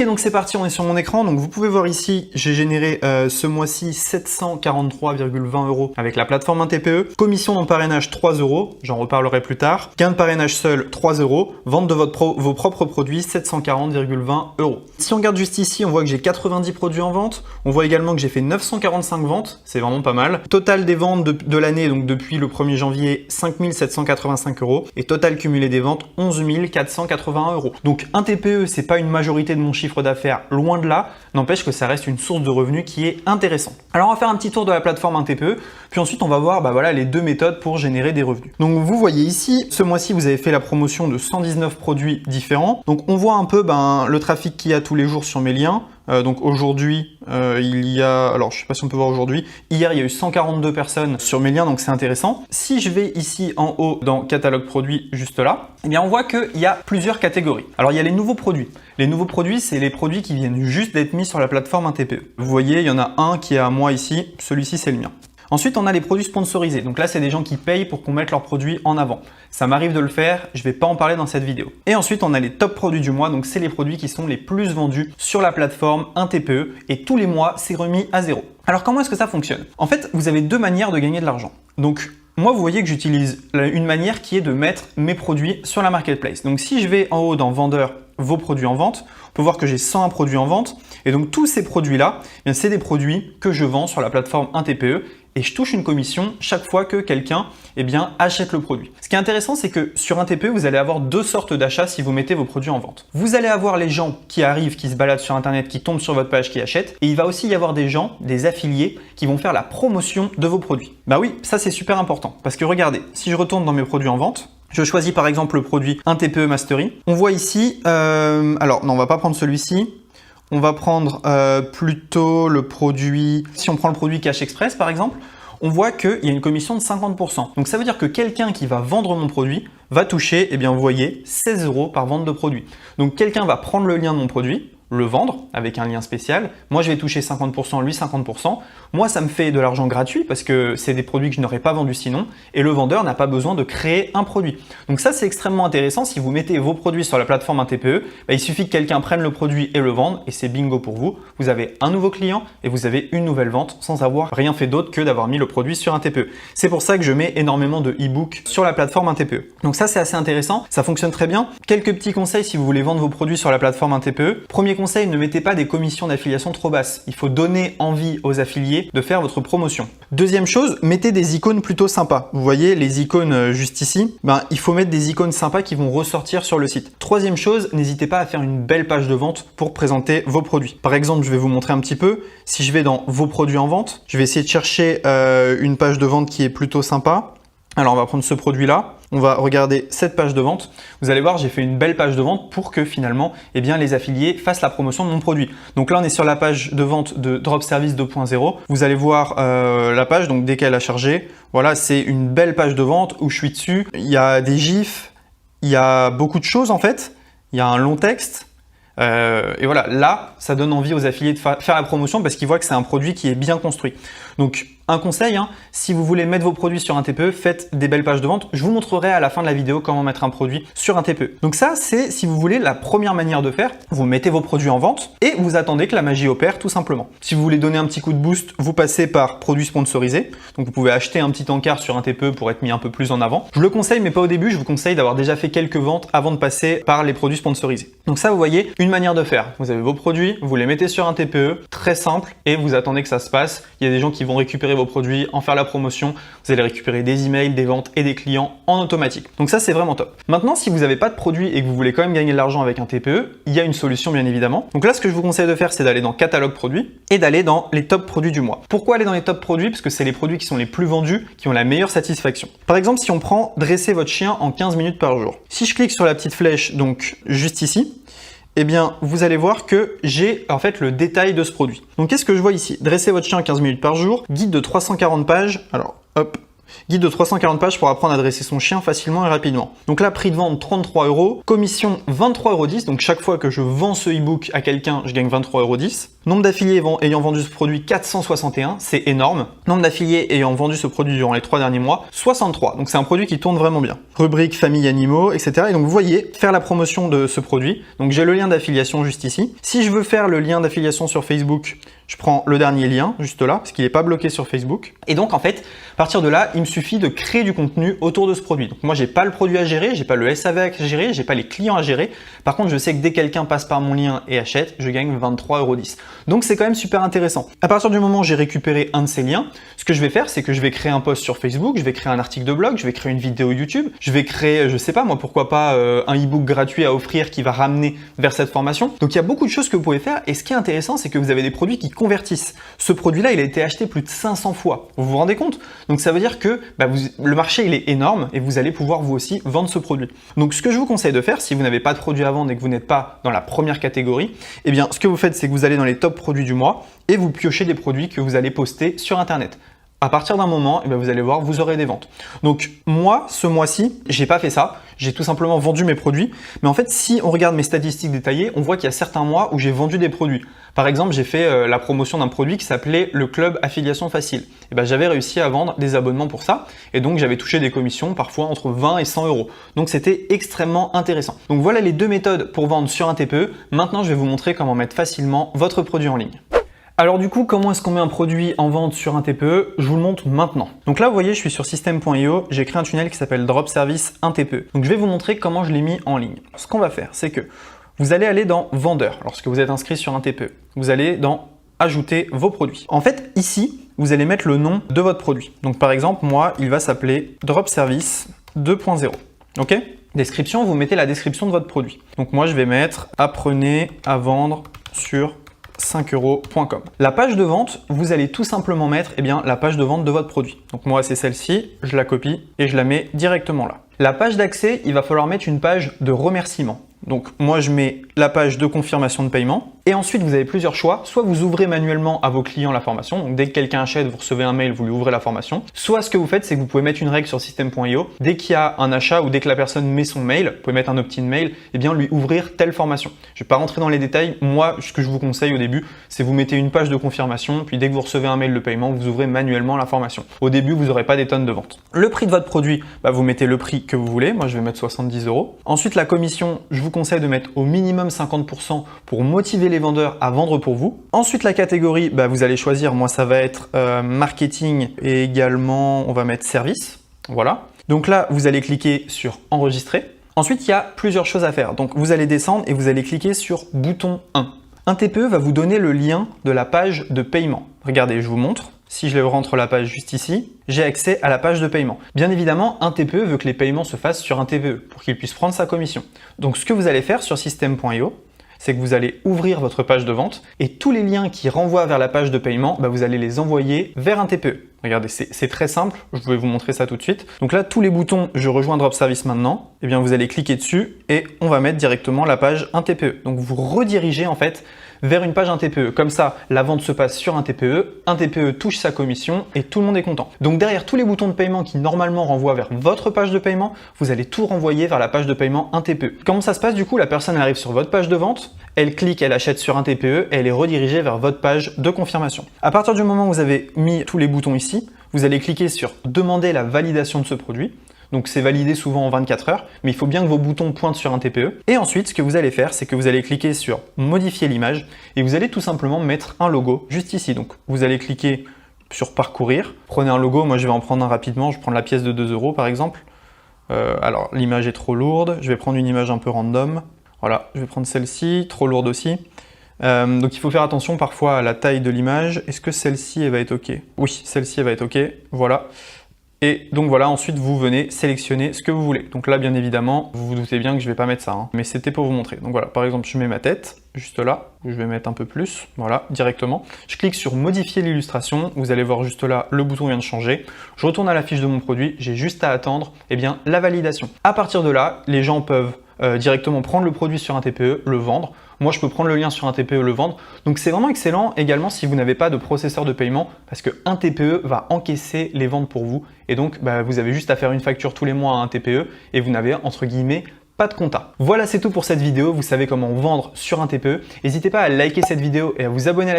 Et donc c'est parti, on est sur mon écran. Donc vous pouvez voir ici, j'ai généré ce mois-ci 743,20 € avec la plateforme 1TPE. Commission dans le parrainage 3 €, j'en reparlerai plus tard. Gain de parrainage seul 3 €. Vente de vos propres produits 740,20 €. Si on regarde juste ici, on voit que j'ai 90 produits en vente. On voit également que j'ai fait 945 ventes, c'est vraiment pas mal. Total des ventes de l'année, donc depuis le 1er janvier, 5 785 €. Et total cumulé des ventes, 11 481 €. Donc un TPE, c'est pas une majorité de mon chiffre d'affaires, loin de là, n'empêche que ça reste une source de revenus qui est intéressante. Alors on va faire un petit tour de la plateforme 1TPE, puis ensuite on va voir voilà, les deux méthodes pour générer des revenus. Donc vous voyez ici, ce mois-ci vous avez fait la promotion de 119 produits différents. Donc on voit un peu le trafic qu'il y a tous les jours sur mes liens. Donc aujourd'hui, il y a, alors je sais pas si on peut voir aujourd'hui, hier il y a eu 142 personnes sur mes liens, donc c'est intéressant. Si je vais ici en haut dans catalogue produits, juste là, eh bien on voit qu'il y a plusieurs catégories. Alors il y a les nouveaux produits. Les nouveaux produits, c'est les produits qui viennent juste d'être mis sur la plateforme 1TPE. Vous voyez, il y en a un qui est à moi ici, celui-ci c'est le mien. Ensuite, on a les produits sponsorisés. Donc là, c'est des gens qui payent pour qu'on mette leurs produits en avant. Ça m'arrive de le faire, je ne vais pas en parler dans cette vidéo. Et ensuite, on a les top produits du mois. Donc c'est les produits qui sont les plus vendus sur la plateforme 1TPE. Et tous les mois, c'est remis à 0. Alors comment est-ce que ça fonctionne? En fait, vous avez deux manières de gagner de l'argent. Donc moi, vous voyez que j'utilise une manière qui est de mettre mes produits sur la marketplace. Donc si je vais en haut dans vendeur, vos produits en vente, on peut voir que j'ai 101 produits en vente. Et donc tous ces produits-là, c'est des produits que je vends sur la plateforme 1TPE. Et je touche une commission chaque fois que quelqu'un achète le produit. Ce qui est intéressant, c'est que sur un TPE, vous allez avoir deux sortes d'achats si vous mettez vos produits en vente. Vous allez avoir les gens qui arrivent, qui se baladent sur Internet, qui tombent sur votre page, qui achètent. Et il va aussi y avoir des gens, des affiliés, qui vont faire la promotion de vos produits. Bah oui, ça c'est super important. Parce que regardez, si je retourne dans mes produits en vente, je choisis par exemple le produit 1TPE Mastery. On voit ici, alors non, on va pas prendre celui-ci. On va prendre plutôt le produit, si on prend le produit Cash Express par exemple, on voit qu'il y a une commission de 50%. Donc ça veut dire que quelqu'un qui va vendre mon produit va toucher, vous voyez, 16 € par vente de produit. Donc quelqu'un va prendre le lien de mon produit, le vendre avec un lien spécial. Moi, je vais toucher 50%, lui 50%. Moi, ça me fait de l'argent gratuit parce que c'est des produits que je n'aurais pas vendus sinon. Et le vendeur n'a pas besoin de créer un produit. Donc ça, c'est extrêmement intéressant. Si vous mettez vos produits sur la plateforme 1TPE, il suffit que quelqu'un prenne le produit et le vende et c'est bingo pour vous. Vous avez un nouveau client et vous avez une nouvelle vente sans avoir rien fait d'autre que d'avoir mis le produit sur 1TPE. C'est pour ça que je mets énormément de e-books sur la plateforme 1TPE. Donc ça, c'est assez intéressant. Ça fonctionne très bien. Quelques petits conseils si vous voulez vendre vos produits sur la plateforme 1TPE. Premier conseil, ne mettez pas des commissions d'affiliation trop basses. Il faut donner envie aux affiliés de faire votre promotion. Deuxième chose, mettez des icônes plutôt sympas. Vous voyez les icônes juste ici, il faut mettre des icônes sympas qui vont ressortir sur le site. Troisième chose, n'hésitez pas à faire une belle page de vente pour présenter vos produits. Par exemple, je vais vous montrer un petit peu. Si je vais dans vos produits en vente, je vais essayer de chercher une page de vente qui est plutôt sympa. Alors on va prendre ce produit-là, on va regarder cette page de vente. Vous allez voir, j'ai fait une belle page de vente pour que finalement les affiliés fassent la promotion de mon produit. Donc là, on est sur la page de vente de Drop Service 2.0. Vous allez voir la page, donc dès qu'elle a chargé, voilà, c'est une belle page de vente où je suis dessus. Il y a des gifs, il y a beaucoup de choses en fait. Il y a un long texte. Et voilà, là, ça donne envie aux affiliés de faire la promotion parce qu'ils voient que c'est un produit qui est bien construit. Donc, un conseil, si vous voulez mettre vos produits sur un TPE, faites des belles pages de vente. Je vous montrerai à la fin de la vidéo comment mettre un produit sur un TPE. Donc ça, c'est, si vous voulez, la première manière de faire. Vous mettez vos produits en vente et vous attendez que la magie opère tout simplement. Si vous voulez donner un petit coup de boost, vous passez par produits sponsorisés. Donc, vous pouvez acheter un petit encart sur un TPE pour être mis un peu plus en avant. Je le conseille, mais pas au début. Je vous conseille d'avoir déjà fait quelques ventes avant de passer par les produits sponsorisés. Donc ça, vous voyez, une manière de faire. Vous avez vos produits, vous les mettez sur un TPE, très simple, et vous attendez que ça se passe. Il y a des gens qui vont récupérer vos produits, en faire la promotion. Vous allez récupérer des emails, des ventes et des clients en automatique. Donc ça, c'est vraiment top. Maintenant, si vous n'avez pas de produit et que vous voulez quand même gagner de l'argent avec un TPE, il y a une solution bien évidemment. Donc là, ce que je vous conseille de faire, c'est d'aller dans catalogue produits et d'aller dans les top produits du mois. Pourquoi aller dans les top produits? Parce que c'est les produits qui sont les plus vendus, qui ont la meilleure satisfaction. Par exemple, si on prend dresser votre chien en 15 minutes par jour. Si je clique sur la petite flèche, donc juste ici, vous allez voir que j'ai en fait le détail de ce produit. Donc qu'est-ce que je vois ici? Dresser votre chien en 15 minutes par jour, guide de 340 pages. Alors hop, guide de 340 pages pour apprendre à dresser son chien facilement et rapidement. Donc là, prix de vente 33 €, commission 23,10 €. Donc chaque fois que je vends ce e-book à quelqu'un, je gagne 23,10 €. Nombre d'affiliés ayant vendu ce produit, 461, c'est énorme. Nombre d'affiliés ayant vendu ce produit durant les 3 derniers mois, 63. Donc c'est un produit qui tourne vraiment bien. Rubrique famille animaux, etc. Et donc vous voyez, faire la promotion de ce produit. Donc j'ai le lien d'affiliation juste ici. Si je veux faire le lien d'affiliation sur Facebook, je prends le dernier lien, juste là, parce qu'il n'est pas bloqué sur Facebook. Et donc, en fait, à partir de là, il me suffit de créer du contenu autour de ce produit. Donc, moi, j'ai pas le produit à gérer, j'ai pas le SAV à gérer, j'ai pas les clients à gérer. Par contre, je sais que dès que quelqu'un passe par mon lien et achète, je gagne 23,10 €. Donc, c'est quand même super intéressant. À partir du moment où j'ai récupéré un de ces liens, ce que je vais faire, c'est que je vais créer un post sur Facebook, je vais créer un article de blog, je vais créer une vidéo YouTube, je vais créer, je sais pas moi, pourquoi pas un e-book gratuit à offrir qui va ramener vers cette formation. Donc, il y a beaucoup de choses que vous pouvez faire. Et ce qui est intéressant, c'est que vous avez des produits qui convertissent. Ce produit-là, il a été acheté plus de 500 fois. Vous vous rendez compte? Donc ça veut dire que le marché, il est énorme et vous allez pouvoir vous aussi vendre ce produit. Donc ce que je vous conseille de faire, si vous n'avez pas de produit à vendre et que vous n'êtes pas dans la première catégorie, eh bien ce que vous faites, c'est que vous allez dans les top produits du mois et vous piochez des produits que vous allez poster sur Internet. À partir d'un moment, vous allez voir, vous aurez des ventes. Donc moi, ce mois-ci, j'ai pas fait ça. J'ai tout simplement vendu mes produits. Mais en fait, si on regarde mes statistiques détaillées, on voit qu'il y a certains mois où j'ai vendu des produits. Par exemple, j'ai fait la promotion d'un produit qui s'appelait le Club Affiliation Facile. J'avais réussi à vendre des abonnements pour ça. Et donc, j'avais touché des commissions parfois entre 20 et 100 €. Donc, c'était extrêmement intéressant. Donc, voilà les deux méthodes pour vendre sur un TPE. Maintenant, je vais vous montrer comment mettre facilement votre produit en ligne. Alors du coup, comment est-ce qu'on met un produit en vente sur un TPE? Je vous le montre maintenant. Donc là, vous voyez, je suis sur system.io, j'ai créé un tunnel qui s'appelle Drop Service 1 TPE. Donc je vais vous montrer comment je l'ai mis en ligne. Ce qu'on va faire, c'est que vous allez aller dans Vendeur lorsque vous êtes inscrit sur un TPE. Vous allez dans Ajouter vos produits. En fait, ici, vous allez mettre le nom de votre produit. Donc par exemple, moi, il va s'appeler Drop Service 2.0. Ok? Description, vous mettez la description de votre produit. Donc moi, je vais mettre Apprenez à vendre sur 5euros.com. La page de vente, vous allez tout simplement mettre la page de vente de votre produit. Donc moi, c'est celle-ci, je la copie et je la mets directement là. La page d'accès, il va falloir mettre une page de remerciement. Donc moi, je mets la page de confirmation de paiement. Et ensuite, vous avez plusieurs choix. Soit vous ouvrez manuellement à vos clients la formation. Donc dès que quelqu'un achète, vous recevez un mail, vous lui ouvrez la formation. Soit ce que vous faites, c'est que vous pouvez mettre une règle sur system.io. Dès qu'il y a un achat ou dès que la personne met son mail, vous pouvez mettre un opt-in mail, lui ouvrir telle formation. Je ne vais pas rentrer dans les détails. Moi, ce que je vous conseille au début, c'est vous mettez une page de confirmation. Puis dès que vous recevez un mail de paiement, vous ouvrez manuellement la formation. Au début, vous n'aurez pas des tonnes de ventes. Le prix de votre produit, vous mettez le prix que vous voulez. Moi, je vais mettre 70 €. Ensuite, la commission, je vous conseille de mettre au minimum 50% pour motiver les vendeurs à vendre pour vous. Ensuite, la catégorie, vous allez choisir. Moi, ça va être marketing et également, on va mettre service. Voilà. Donc là, vous allez cliquer sur enregistrer. Ensuite, il y a plusieurs choses à faire. Donc, vous allez descendre et vous allez cliquer sur bouton 1. Un TPE va vous donner le lien de la page de paiement. Regardez, je vous montre. Si je rentre la page juste ici, j'ai accès à la page de paiement. Bien évidemment, un TPE veut que les paiements se fassent sur un TPE pour qu'il puisse prendre sa commission. Donc, ce que vous allez faire sur system.io, c'est que vous allez ouvrir votre page de vente et tous les liens qui renvoient vers la page de paiement, vous allez les envoyer vers un TPE. Regardez, c'est très simple, je vais vous montrer ça tout de suite. Donc là, tous les boutons « Je rejoins Drop Service maintenant », vous allez cliquer dessus et on va mettre directement la page un TPE. Donc vous redirigez en fait vers une page un TPE. Comme ça, la vente se passe sur un TPE touche sa commission et tout le monde est content. Donc derrière tous les boutons de paiement qui normalement renvoient vers votre page de paiement, vous allez tout renvoyer vers la page de paiement un TPE. Comment ça se passe du coup? La personne arrive sur votre page de vente, elle clique, elle achète sur un TPE et elle est redirigée vers votre page de confirmation. À partir du moment où vous avez mis tous les boutons ici, vous allez cliquer sur « Demander la validation de ce produit ». Donc c'est validé souvent en 24 heures, mais il faut bien que vos boutons pointent sur un TPE. Et ensuite, ce que vous allez faire, c'est que vous allez cliquer sur modifier l'image et vous allez tout simplement mettre un logo juste ici. Donc vous allez cliquer sur parcourir, prenez un logo, moi je vais en prendre un rapidement, je vais prendre la pièce de 2 € par exemple. Alors l'image est trop lourde, je vais prendre une image un peu random. Voilà, je vais prendre celle-ci, trop lourde aussi. Donc il faut faire attention parfois à la taille de l'image. Est-ce que celle-ci elle va être OK? Oui, celle-ci elle va être OK, voilà. Et donc voilà, ensuite vous venez sélectionner ce que vous voulez. Donc là, bien évidemment, vous vous doutez bien que je ne vais pas mettre ça, mais c'était pour vous montrer. Donc voilà, par exemple, je mets ma tête, juste là, je vais mettre un peu plus, voilà, directement. Je clique sur modifier l'illustration, vous allez voir juste là, le bouton vient de changer. Je retourne à la fiche de mon produit, j'ai juste à attendre la validation. À partir de là, les gens peuvent directement prendre le produit sur un TPE, le vendre. Moi, je peux prendre le lien sur un TPE, le vendre. Donc, c'est vraiment excellent également si vous n'avez pas de processeur de paiement parce qu'un TPE va encaisser les ventes pour vous. Et donc, vous avez juste à faire une facture tous les mois à un TPE et vous n'avez entre guillemets pas de compta. Voilà, c'est tout pour cette vidéo. Vous savez comment vendre sur un TPE. N'hésitez pas à liker cette vidéo et à vous abonner à la chaîne